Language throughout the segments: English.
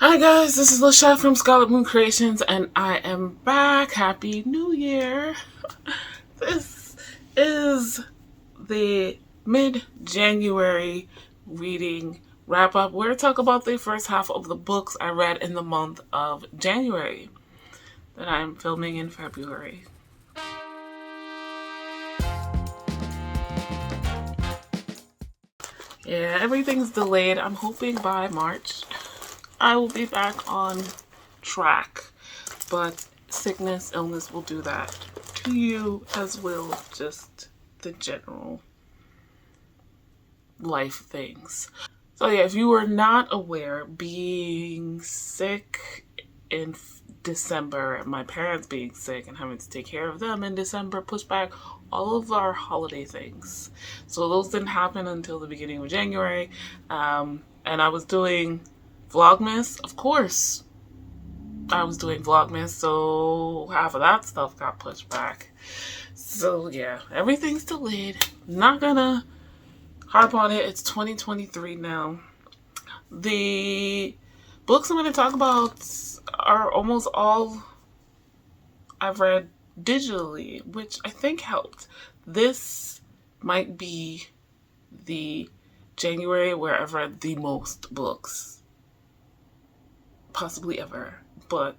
Hi guys, this is Lashette from Scarlet Moon Creations, and I am back. Happy New Year! This is the mid-January reading wrap-up where I talk about the first half of the books I read in the month of January that I'm filming in February. Yeah, everything's delayed. I'm hoping by March I will be back on track, but sickness, illness will do that to you as will just the general life things. So yeah, if you were not aware, being sick in December and my parents being sick and having to take care of them in December pushed back all of our holiday things. So those didn't happen until the beginning of January. And I was doing Vlogmas, of course. I was doing Vlogmas, so half of that stuff got pushed back. So yeah, everything's delayed. Not gonna harp on it. It's 2023 now. The books I'm gonna talk about are almost all I've read digitally, which I think helped. This might be the January where I've read the most books possibly ever, but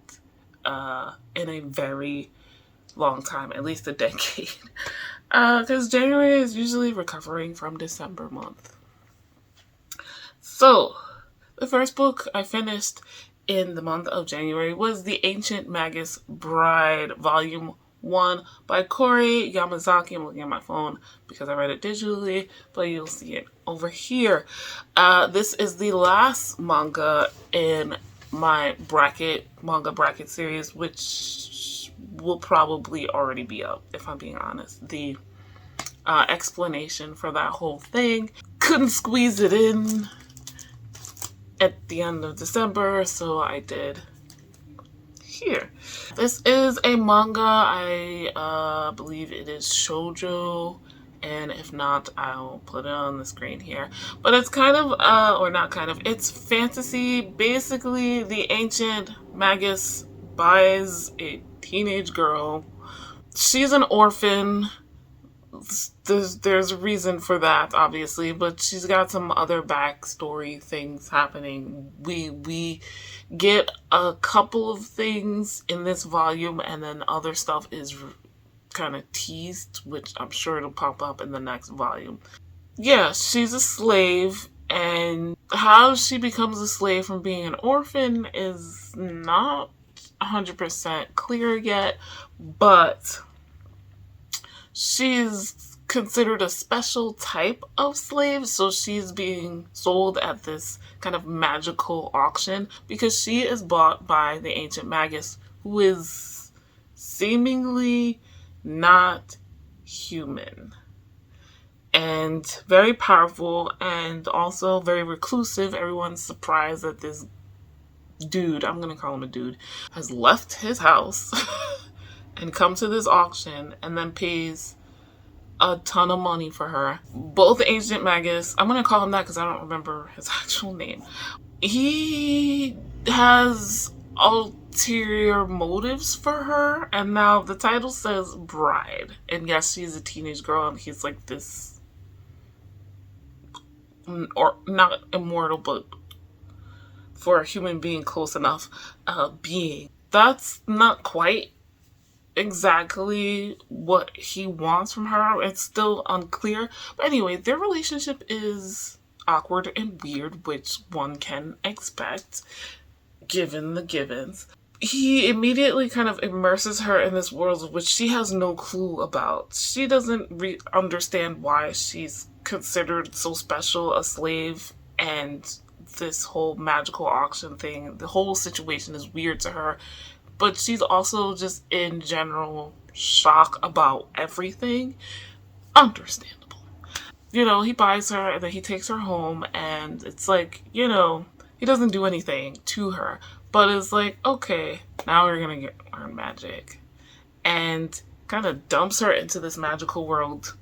in a very long time, at least a decade, because January is usually recovering from December month. So the first book I finished in the month of January was The Ancient Magus Bride, Volume 1 by Corey Yamazaki. I'm looking at my phone because I read it digitally, but you'll see it over here. This is the last manga in my manga bracket series, which will probably already be up, if I'm being honest. The explanation for that whole thing, couldn't squeeze it in at the end of December, so I did here. This is a manga. I believe it is shoujo, and if not, I'll put it on the screen here. But it's kind of, or not kind of, it's fantasy. Basically, the ancient magus buys a teenage girl. She's an orphan. There's a reason for that, obviously, but she's got some other backstory things happening. We get a couple of things in this volume, and then other stuff is kind of teased, which I'm sure it'll pop up in the next volume. Yeah, she's a slave, and how she becomes a slave from being an orphan is not 100% clear yet, but she's considered a special type of slave, so she's being sold at this kind of magical auction because she is bought by the ancient magus, who is seemingly not human and very powerful and also very reclusive. Everyone's surprised that this dude, I'm gonna call him a dude, has left his house and come to this auction and then pays a ton of money for her. Both ancient magus, I'm gonna call him that because I don't remember his actual name. He has ulterior motives for her, and now the title says bride, and yes, she's a teenage girl, and he's like this, or not immortal, but for a human being close enough being. That's not quite exactly what he wants from her. It's still unclear, but anyway, their relationship is awkward and weird, which one can expect given the givens. He immediately kind of immerses her in this world which she has no clue about. She doesn't understand why she's considered so special a slave, and this whole magical auction thing, the whole situation is weird to her. But she's also just in general shock about everything. Understandable. You know, he buys her and then he takes her home, and it's like, you know, he doesn't do anything to her. But it's like, okay, now we're gonna learn magic. And kind of dumps her into this magical world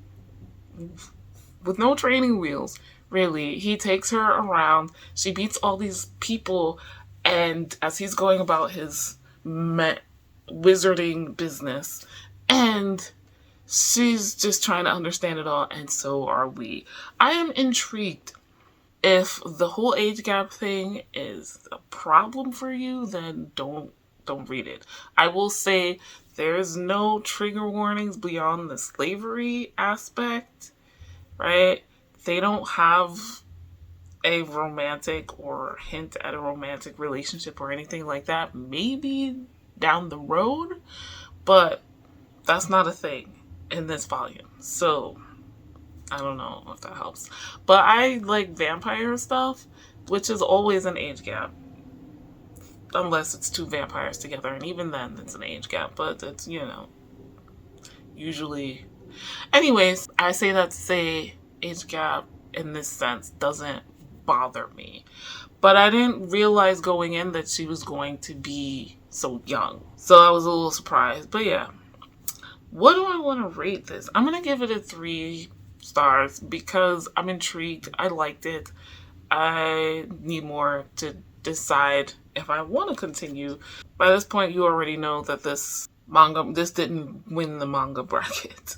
with no training wheels, really. He takes her around. She meets all these people, and as he's going about his wizarding business, and she's just trying to understand it all, and so are we. I am intrigued. If the whole age gap thing is a problem for you, then don't read it. I will say there's no trigger warnings beyond the slavery aspect, right? They don't have a romantic or hint at a romantic relationship or anything like that. Maybe down the road, but that's not a thing in this volume. So I don't know if that helps. But I like vampire stuff, which is always an age gap. Unless it's two vampires together, and even then it's an age gap. But it's, usually... Anyways, I say that to say age gap in this sense doesn't bother me. But I didn't realize going in that she was going to be so young. So I was a little surprised. But yeah. What do I want to rate this? I'm going to give it a 3 stars because I'm intrigued. I liked it. I need more to decide if I want to continue. By this point, you already know that this didn't win the manga bracket.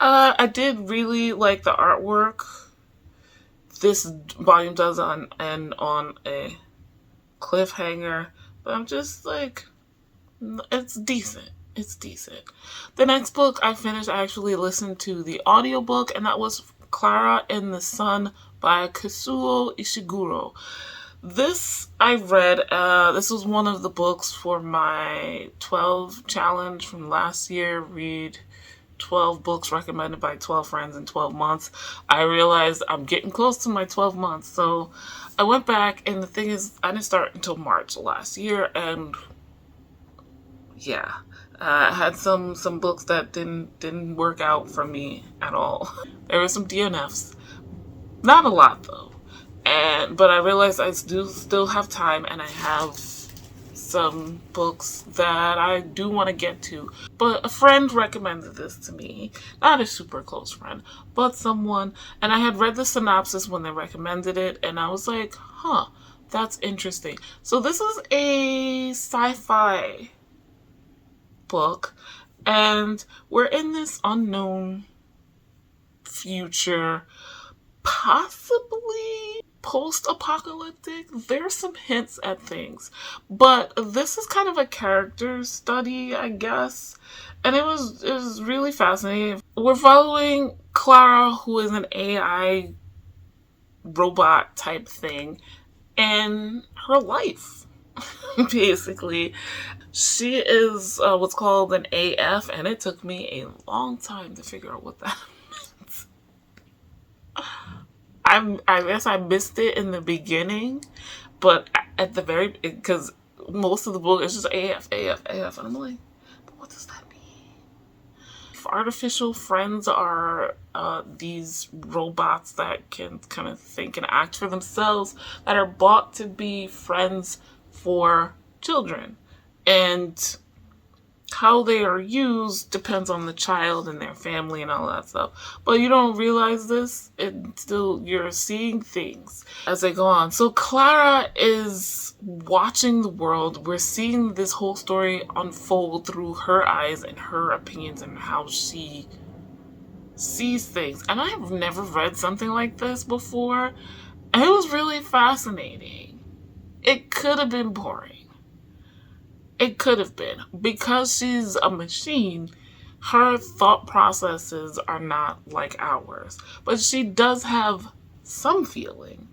I did really like the artwork. This volume does end on a cliffhanger, but I'm just like, it's decent. It's decent. The next book I finished, I actually listened to the audiobook, and that was Clara in the Sun by Kazuo Ishiguro. This I read. This was one of the books for my 12 challenge from last year. Read 12 books recommended by 12 friends in 12 months. I realized I'm getting close to my 12 months. So I went back, and the thing is, I didn't start until March last year, and yeah. I had some books that didn't work out for me at all. There were some DNFs. Not a lot though. But I realized I still have time, and I have some books that I do want to get to. But a friend recommended this to me. Not a super close friend, but someone. And I had read the synopsis when they recommended it, and I was like, huh, that's interesting. So this is a sci-fi book, and we're in this unknown future, possibly post-apocalyptic. There's some hints at things, but this is kind of a character study, I guess, and it was really fascinating. We're following Clara, who is an AI robot type thing, and her life. Basically, she is what's called an AF, and it took me a long time to figure out what that meant. I guess I missed it in the beginning, but at the very, because most of the book is just AF, AF, AF, and I'm like, but what does that mean? Artificial friends are these robots that can kind of think and act for themselves, that are bought to be friends for children, and how they are used depends on the child and their family and all that stuff. But you don't realize this until you're seeing things as they go on. So Clara is watching the world. We're seeing this whole story unfold through her eyes and her opinions and how she sees things. And I've never read something like this before, and it was really fascinating. It could have been boring. It could have been. Because she's a machine, her thought processes are not like ours. But she does have some feeling.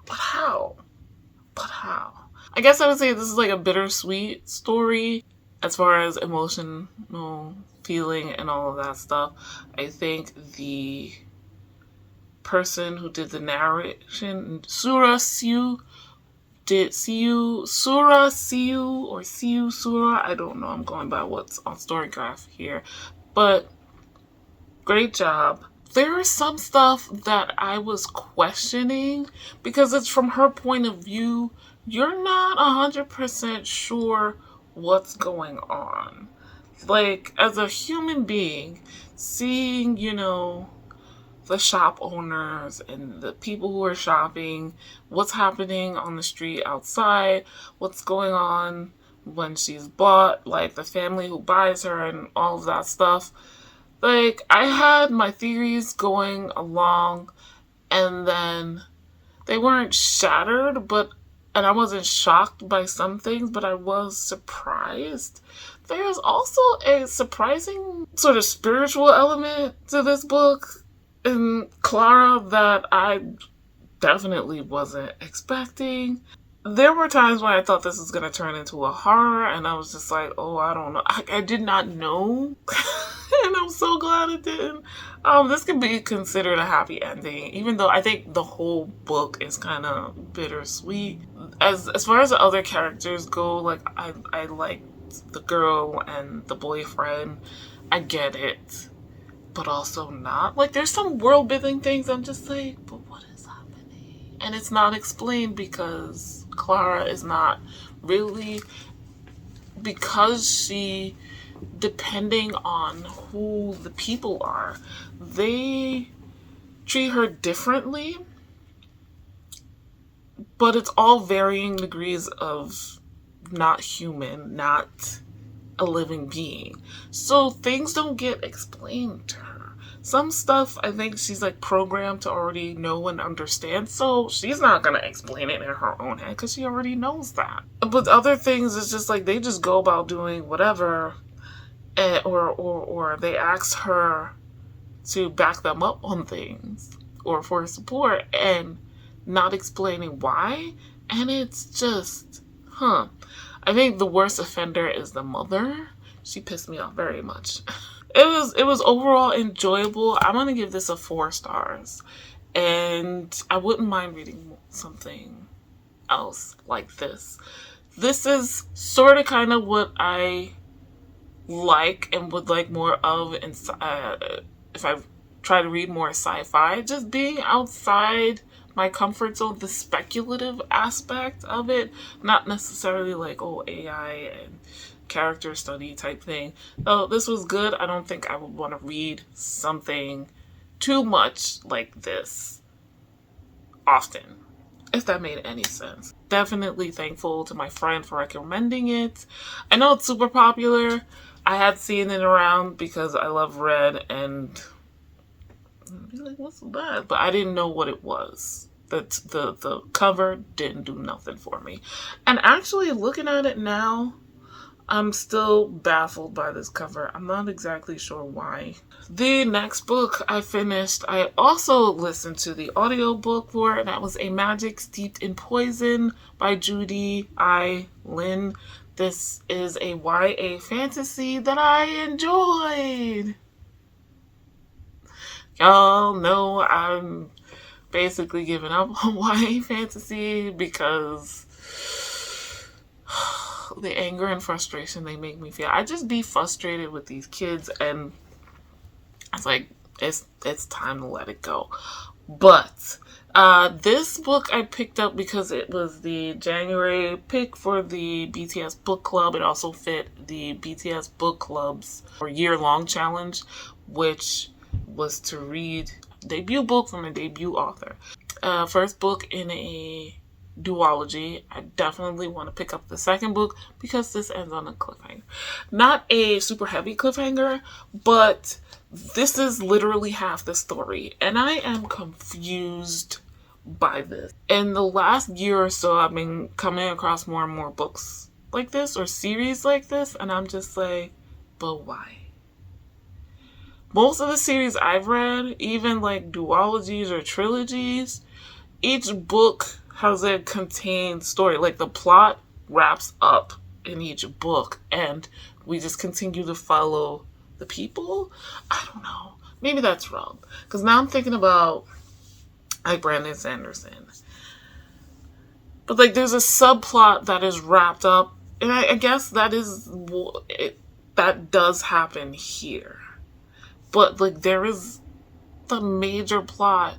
But how? I guess I would say this is like a bittersweet story as far as emotional feeling and all of that stuff. I think the person who did the narration, Sura, I don't know, I'm going by what's on Storygraph here, but great job. There is some stuff that I was questioning because it's from her point of view. You're not 100% sure what's going on. Like, as a human being, seeing, the shop owners and the people who are shopping, what's happening on the street outside, what's going on when she's bought, like the family who buys her and all of that stuff. Like, I had my theories going along, and then they weren't shattered, and I wasn't shocked by some things, but I was surprised. There's also a surprising sort of spiritual element to this book in Clara that I definitely wasn't expecting. There were times when I thought this was going to turn into a horror, and I was just like, oh, I don't know. I did not know, and I'm so glad it didn't. This can be considered a happy ending, even though I think the whole book is kind of bittersweet. As far as the other characters go, like, I like the girl and the boyfriend. I get it, but also not. Like, there's some world-building things I'm just like, but what is happening? And it's not explained because Clara is not really, because she, depending on who the people are, they treat her differently, but it's all varying degrees of not human, not a living being. So things don't get explained to her. Some stuff I think she's like programmed to already know and understand, so she's not gonna explain it in her own head because she already knows that. But other things, it's just like they just go about doing whatever, or they ask her to back them up on things or for support and not explaining why, and it's just, I think the worst offender is the mother. She pissed me off very much. It was overall enjoyable. I'm gonna give this a 4 stars, and I wouldn't mind reading something else like this. This is sort of kind of what I like and would like more of if I try to read more sci-fi. Just being outside my comfort zone, the speculative aspect of it, not necessarily like, oh, AI and character study type thing. Oh, this was good. I don't think I would want to read something too much like this often, if that made any sense. Definitely thankful to my friend for recommending it. I know it's super popular. I had seen it around because I love red, and I'd be like, what's that? But I didn't know what it was. The cover didn't do nothing for me. And actually looking at it now, I'm still baffled by this cover. I'm not exactly sure why. The next book I finished, I also listened to the audiobook for, and that was A Magic Steeped in Poison by Judy I. Lin. This is a YA fantasy that I enjoyed. Y'all know I'm basically giving up on YA fantasy because the anger and frustration they make me feel. I just be frustrated with these kids, and it's like, it's time to let it go. But this book I picked up because it was the January pick for the BTS Book Club. It also fit the BTS Book Club's year-long challenge, which was to read a debut book from a debut author. First book in a duology. I definitely want to pick up the second book because this ends on a cliffhanger. Not a super heavy cliffhanger, but this is literally half the story, and I am confused by this. In the last year or so, I've been coming across more and more books like this or series like this, and I'm just like, but why? Most of the series I've read, even like duologies or trilogies, each book has a contained story. Like the plot wraps up in each book, and we just continue to follow the people. I don't know. Maybe that's wrong. Because now I'm thinking about like Brandon Sanderson. But like there's a subplot that is wrapped up, and I guess that does happen here. But like there is the major plot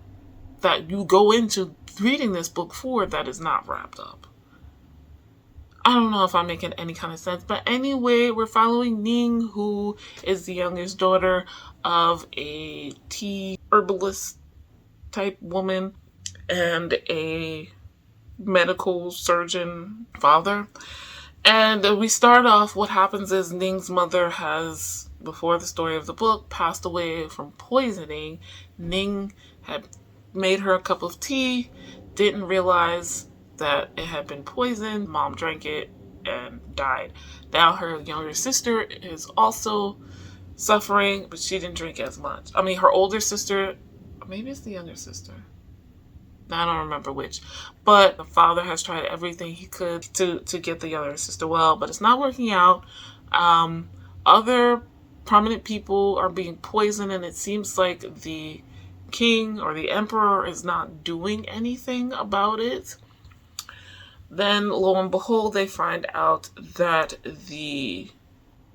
that you go into reading this book for that is not wrapped up. I don't know if I'm making any kind of sense, but anyway, we're following Ning, who is the youngest daughter of a tea herbalist type woman and a medical surgeon father. And we start off, what happens is Ning's mother has, before the story of the book, passed away from poisoning. Ning had made her a cup of tea, didn't realize that it had been poisoned. Mom drank it and died. Now her younger sister is also suffering, but she didn't drink as much. I mean, her older sister, maybe it's the younger sister, I don't remember which, but the father has tried everything he could to get the younger sister well, but it's not working out. Other prominent people are being poisoned, and it seems like the king or the emperor is not doing anything about it. Then, lo and behold, they find out that the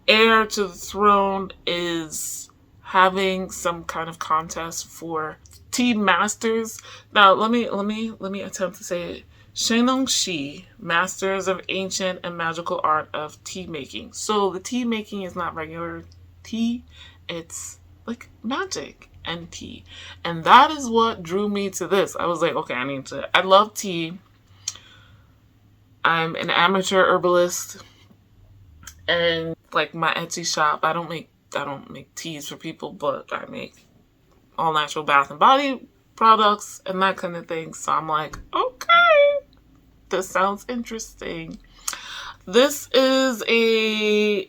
heir to the throne is having some kind of contest for tea masters. Now, let me attempt to say it. Shenong Shi, masters of ancient and magical art of tea making. So the tea making is not regular tea, it's like magic and tea. And that is what drew me to this. I was like, okay, I love tea. I'm an amateur herbalist, and like my Etsy shop, I don't make teas for people, but I make all natural bath and body products and that kind of thing. So I'm like, okay, this sounds interesting. This is a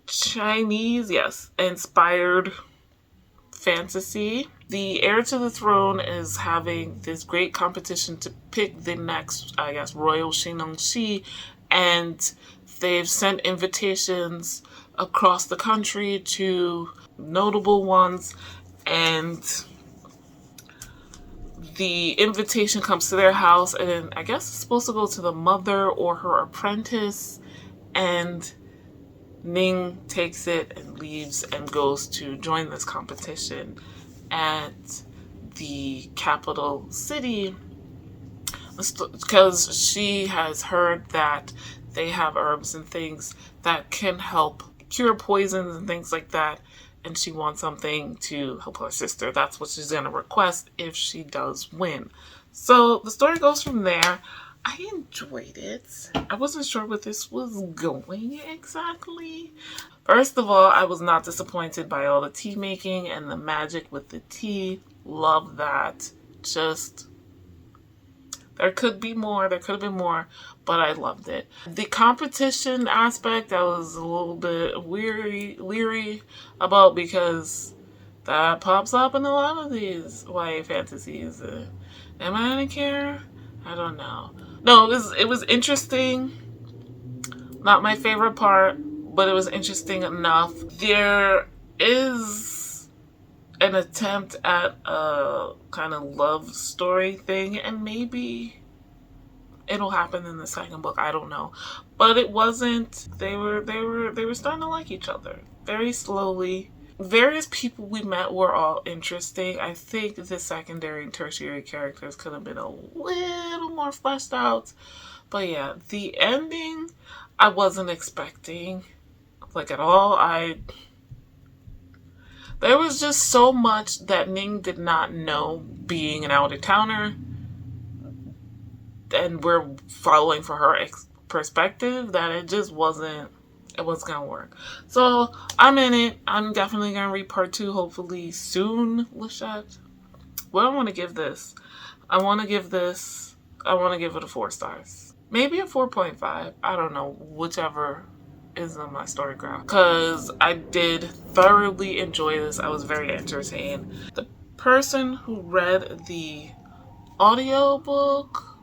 Chinese, inspired fantasy. The heir to the throne is having this great competition to pick the next, royal Shenong Shi, and they've sent invitations across the country to notable ones, and the invitation comes to their house, and I guess it's supposed to go to the mother or her apprentice, and Ning takes it and leaves and goes to join this competition at the capital city because she has heard that they have herbs and things that can help cure poisons and things like that, and she wants something to help her sister. That's what she's going to request if she does win. So the story goes from there. I enjoyed it. I wasn't sure where this was going exactly. First of all, I was not disappointed by all the tea making and the magic with the tea. Love that. Just, there could be more. There could have been more, but I loved it. The competition aspect, I was a little bit leery about, because that pops up in a lot of these YA fantasies. Am I gonna care? I don't know. No, it was interesting. Not my favorite part, but it was interesting enough. There is an attempt at a kind of love story thing, and maybe it'll happen in the second book. I don't know, but it wasn't. They were starting to like each other very slowly. Various people we met were all interesting. I think the secondary and tertiary characters could have been a little more fleshed out. But yeah, the ending I wasn't expecting, like, at all. There was just so much that Ning did not know, being an out-of-towner, and we're following for her perspective, that it just wasn't gonna work. So I'm in it. I'm definitely gonna read part 2 hopefully soon. Lashette, what do I want to give this? I want to give it a 4 stars. Maybe a 4.5. I don't know, whichever is on my Storygraph, because I did thoroughly enjoy this. I was very entertained. The person who read the audiobook,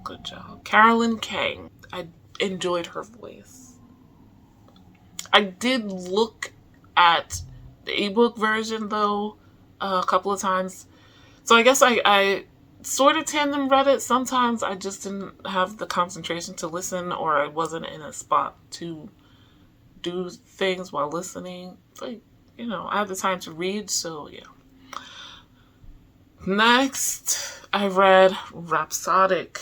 good job. Carolyn Kang. I enjoyed her voice. I did look at the ebook version though a couple of times. So I guess I sort of tandem read it. Sometimes I just didn't have the concentration to listen, or I wasn't in a spot to do things while listening. Like, I had the time to read, so yeah. Next, I read Rhapsodic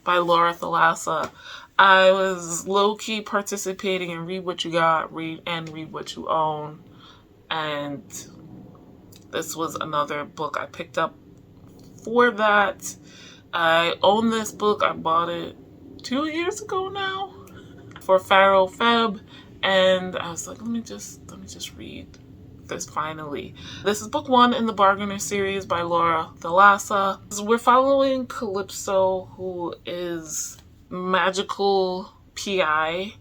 by Laura Thalassa. I was low-key participating in Read What You Got, Read What You Own. And this was another book I picked up for that. I own this book. I bought it 2 years ago now for Pharaoh Feb, and I was like, let me just read this finally. This is book 1 in the Bargainer series by Laura Thalassa. We're following Calypso, who is magical PI,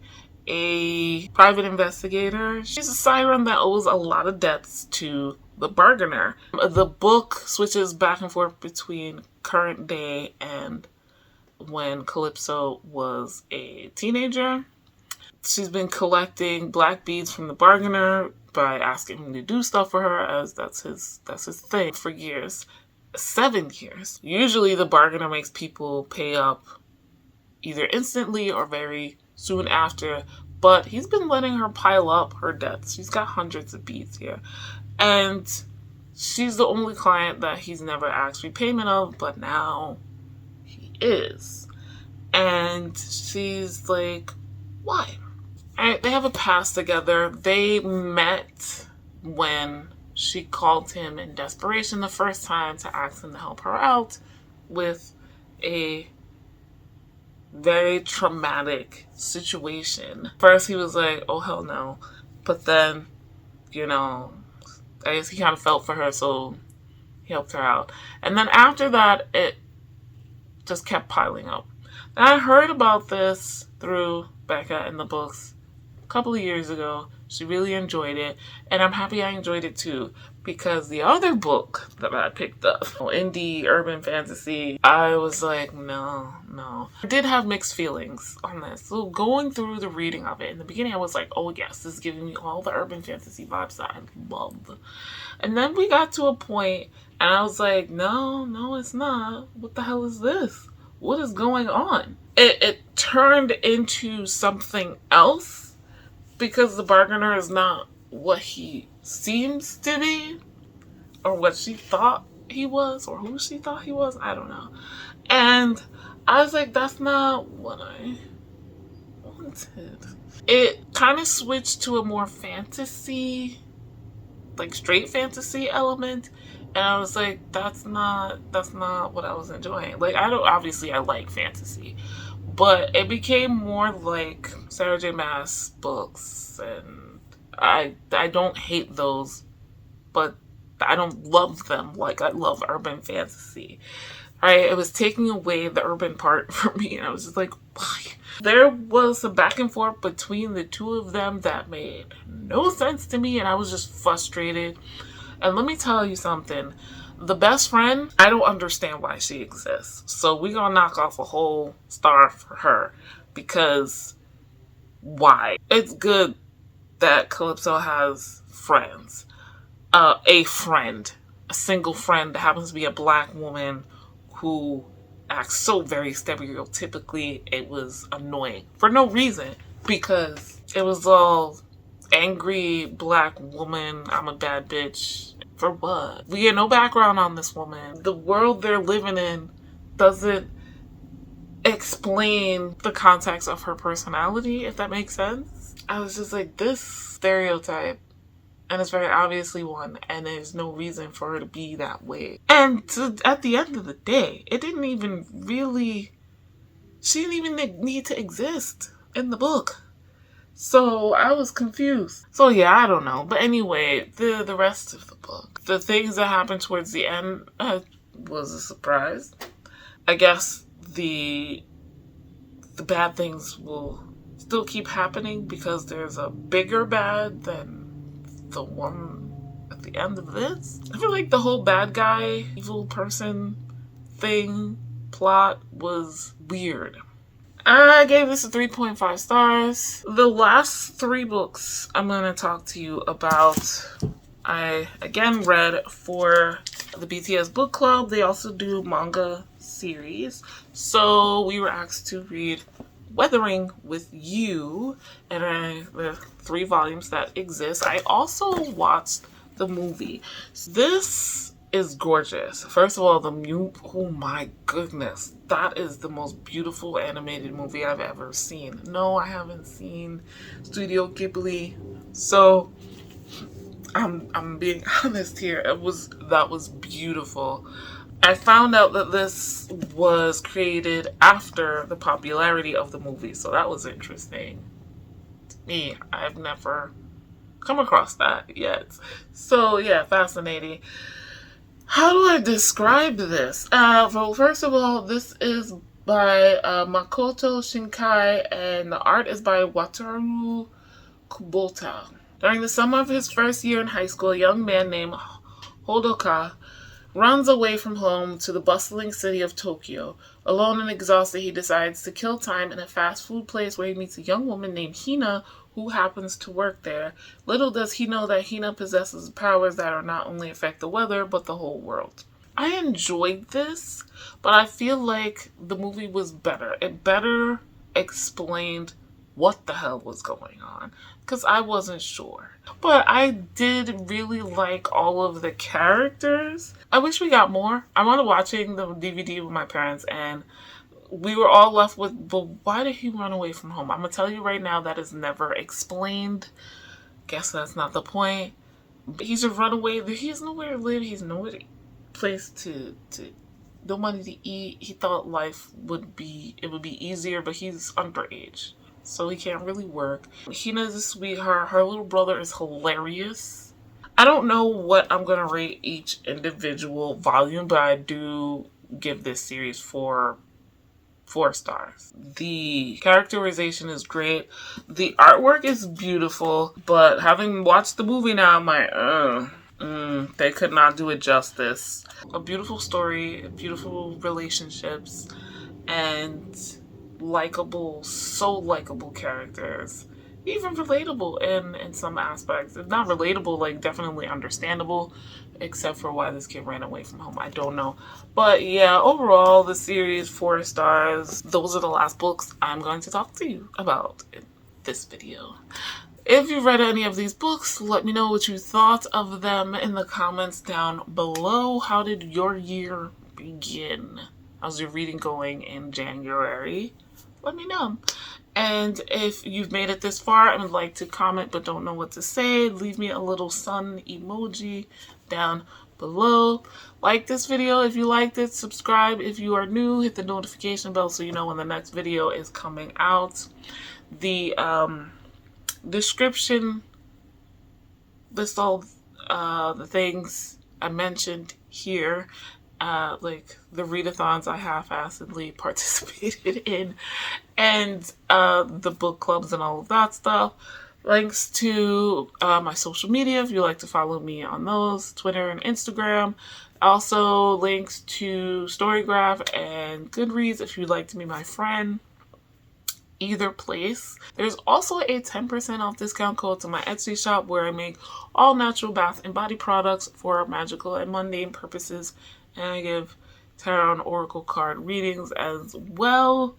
a private investigator. She's a siren that owes a lot of debts to the Bargainer. The book switches back and forth between current day and when Calypso was a teenager. She's been collecting black beads from the Bargainer by asking him to do stuff for her, as that's his thing, for years. 7 years. Usually the Bargainer makes people pay up either instantly or very soon after, but he's been letting her pile up her debts. She's got hundreds of beads here. And she's the only client that he's never asked repayment of, but now he is. And she's like, why? And they have a past together. They met when she called him in desperation the first time to ask him to help her out with a very traumatic situation. First he was like, oh hell no. But then, I guess he kind of felt for her, so he helped her out. And then after that, it just kept piling up. And I heard about this through Becca in the books a couple of years ago. She really enjoyed it, and I'm happy I enjoyed it too, because the other book that I picked up, indie urban fantasy, I was like, no. I did have mixed feelings on this. So going through the reading of it, in the beginning I was like, oh yes, this is giving me all the urban fantasy vibes that I love. And then we got to a point and I was like, no, it's not. What the hell is this? What is going on? It turned into something else, because the Bargainer is not what he seems to be, or what she thought he was, or who she thought he was. I don't know. And I was like, that's not what I wanted. It kind of switched to a more fantasy, like straight fantasy element. And I was like, that's not what I was enjoying. Like, obviously I like fantasy, but it became more like Sarah J. Maas books, and I don't hate those, but I don't love them like I love urban fantasy. It was taking away the urban part for me, and I was just like, why? There was a back and forth between the two of them that made no sense to me, and I was just frustrated. And let me tell you something. The best friend, I don't understand why she exists. So we're going to knock off a whole star for her, because why? It's good that Calypso has friends. A friend. A single friend that happens to be a black woman who acts so very stereotypically. It was annoying. For no reason. Because it was all angry black woman, I'm a bad bitch. For what? We get no background on this woman. The world they're living in doesn't explain the context of her personality, if that makes sense. I was just like, this stereotype, and it's very obviously one, and there's no reason for her to be that way. And at the end of the day, she didn't even need to exist in the book. So I was confused. So yeah, I don't know. But anyway, the rest of the book, the things that happened towards the end was a surprise. I guess the bad things will still keep happening because there's a bigger bad than the one at the end of this. I feel like the whole bad guy, evil person thing, plot was weird. I gave this a 3.5 stars. The last 3 books I'm going to talk to you about, I again read for the BTS Book Club. They also do manga series. So we were asked to read Weathering with You, and the 3 volumes that exist. I also watched the movie. This is gorgeous. First of all, oh my goodness, that is the most beautiful animated movie I've ever seen. No, I haven't seen Studio Ghibli, so I'm being honest here. That was beautiful. I found out that this was created after the popularity of the movie, so that was interesting. To me, I've never come across that yet. So yeah, fascinating. How do I describe this? Well, first of all, this is by Makoto Shinkai, and the art is by Wataru Kubota. During the summer of his first year in high school, a young man named Hodoka runs away from home to the bustling city of Tokyo. Alone and exhausted, he decides to kill time in a fast food place where he meets a young woman named Hina who happens to work there. Little does he know that Hina possesses powers that are not only affect the weather, but the whole world. I enjoyed this, but I feel like the movie was better. It better explained what the hell was going on, because I wasn't sure. But I did really like all of the characters. I wish we got more. I wanted watching the DVD with my parents, and we were all left with, but why did he run away from home? I'm going to tell you right now, that is never explained. Guess that's not the point. He's a runaway. He has nowhere to live. He's nowhere to place to no money to eat. He thought life would be easier, but he's underage, so he can't really work. Hina's a sweetheart. Her little brother is hilarious. I don't know what I'm gonna rate each individual volume, but I do give this series 4 stars. The characterization is great. The artwork is beautiful, but having watched the movie now, I'm like, they could not do it justice. A beautiful story, beautiful relationships, and so likable characters. Even relatable in some aspects. If not relatable, like definitely understandable, except for why this kid ran away from home. I don't know. But yeah, overall, the series, 4 stars. Those are the last books I'm going to talk to you about in this video. If you've read any of these books, let me know what you thought of them in the comments down below. How did your year begin? How's your reading going in January? Let me know. And if you've made it this far and would like to comment but don't know what to say, leave me a little sun emoji down below. Like this video if you liked it. Subscribe if you are new. Hit the notification bell so you know when the next video is coming out. The description lists all the things I mentioned here, like the readathons I half-assedly participated in, and the book clubs and all of that stuff. Links to my social media if you like to follow me on those, Twitter and Instagram. Also links to Storygraph and Goodreads if you'd like to be my friend. Either place. There's also a 10% off discount code to my Etsy shop where I make all natural bath and body products for magical and mundane purposes, and I give tarot and oracle card readings as well.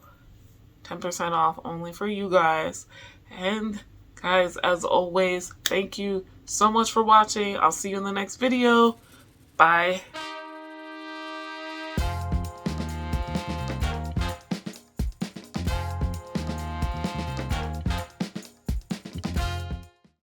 10% off only for you guys. And guys, as always, thank you so much for watching. I'll see you in the next video. Bye.